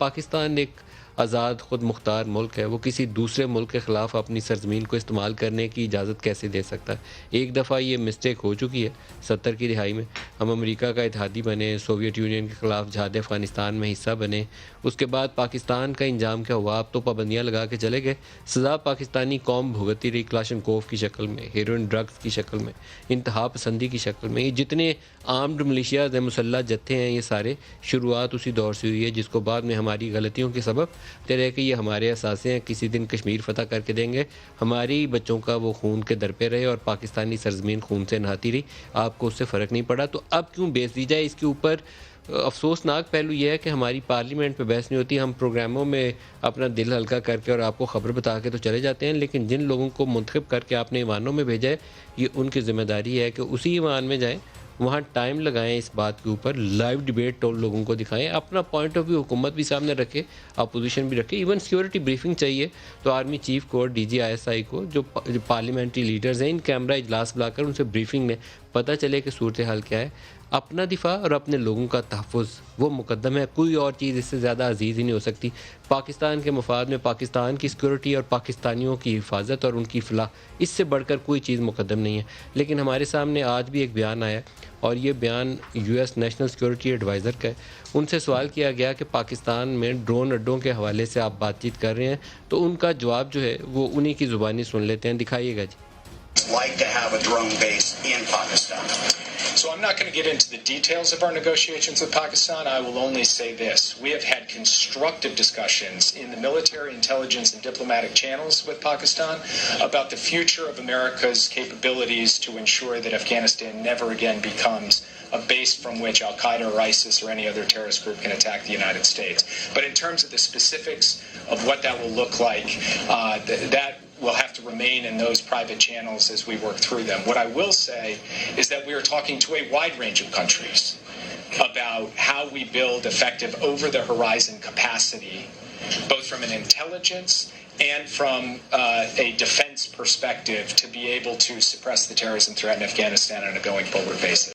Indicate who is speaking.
Speaker 1: پاکستان ایک آزاد خود مختار ملک ہے، وہ کسی دوسرے ملک کے خلاف اپنی سرزمین کو استعمال کرنے کی اجازت کیسے دے سکتا ہے؟ ایک دفعہ یہ مسٹیک ہو چکی ہے 70 کی دہائی میں، ہم امریکہ کا اتحادی بنے، سوویت یونین کے خلاف جہاد افغانستان میں حصہ بنے، اس کے بعد پاکستان کا انجام کیا ہوا؟ اب تو پابندیاں لگا کے چلے گئے، سزا پاکستانی قوم بھگتی رہی کلاشنکوف کی شکل میں، ہیروئن ڈرگز کی شکل میں، انتہا پسندی کی شکل میں. یہ جتنے آرمڈ ملیشیاز ہیں، مسلح جتھے ہیں، یہ سارے شروعات اسی دور سے ہوئی ہے، جس کو بعد میں ہماری غلطیوں کے سبب تیرے کہ یہ ہمارے اثاثے ہیں، کسی دن کشمیر فتح کر کے دیں گے، ہماری بچوں کا وہ خون کے در پہ رہے اور پاکستانی سرزمین خون سے نہاتی رہی، آپ کو اس سے فرق نہیں پڑا. تو اب کیوں بیچ دی جائے؟ اس کے اوپر افسوسناک پہلو یہ ہے کہ ہماری پارلیمنٹ پہ بحث نہیں ہوتی، ہم پروگراموں میں اپنا دل ہلکا کر کے اور آپ کو خبر بتا کے تو چلے جاتے ہیں، لیکن جن لوگوں کو منتخب کر کے آپ نے ایوانوں میں بھیجا ہے، یہ ان کی ذمہ داری ہے کہ اسی ایوان میں جائیں، وہاں ٹائم لگائیں، اس بات کے اوپر لائیو ڈیبیٹ ٹول لوگوں کو دکھائیں، اپنا پوائنٹ آف ویو حکومت بھی سامنے رکھے، اپوزیشن بھی رکھے. ایون سیکورٹی بریفنگ چاہیے تو آرمی چیف کو اور D G I S I کو جو پارلیمنٹری لیڈرز ہیں، ان کیمرہ اجلاس بلا کر ان سے بریفنگ میں پتہ چلے کہ صورتحال کیا ہے. اپنا دفاع اور اپنے لوگوں کا تحفظ وہ مقدم ہے، کوئی اور چیز اس سے زیادہ عزیز ہی نہیں ہو سکتی. پاکستان کے مفاد میں پاکستان کی سیکورٹی اور پاکستانیوں کی حفاظت اور ان کی فلاح، اس سے بڑھ کر کوئی چیز مقدم نہیں ہے. لیکن ہمارے سامنے آج بھی ایک بیان آیا اور یہ بیان U S national security adviser کا ہے. ان سے سوال کیا گیا کہ پاکستان میں ڈرون اڈوں کے حوالے سے آپ بات چیت کر رہے ہیں، تو ان کا جواب جو ہے وہ انہی کی زبانی سن لیتے ہیں. دکھائیے گا جی.
Speaker 2: Like to have a drone base in Pakistan.
Speaker 3: So I'm not going to get into the details of our negotiations with Pakistan. I will only say this. We have had constructive discussions in the military, intelligence, and diplomatic channels with Pakistan about the future of America's capabilities to ensure that Afghanistan never again becomes a base from which Al-Qaeda or ISIS or any other terrorist group can attack the United States. But in terms of the specifics of what that will look like, that will have to remain in those private channels as we work through them. What I will say is that we are talking to a wide range of countries about how we build effective over-the-horizon capacity, both from an intelligence and from a defense perspective, to be able to suppress the terrorism threat in Afghanistan on a going forward basis.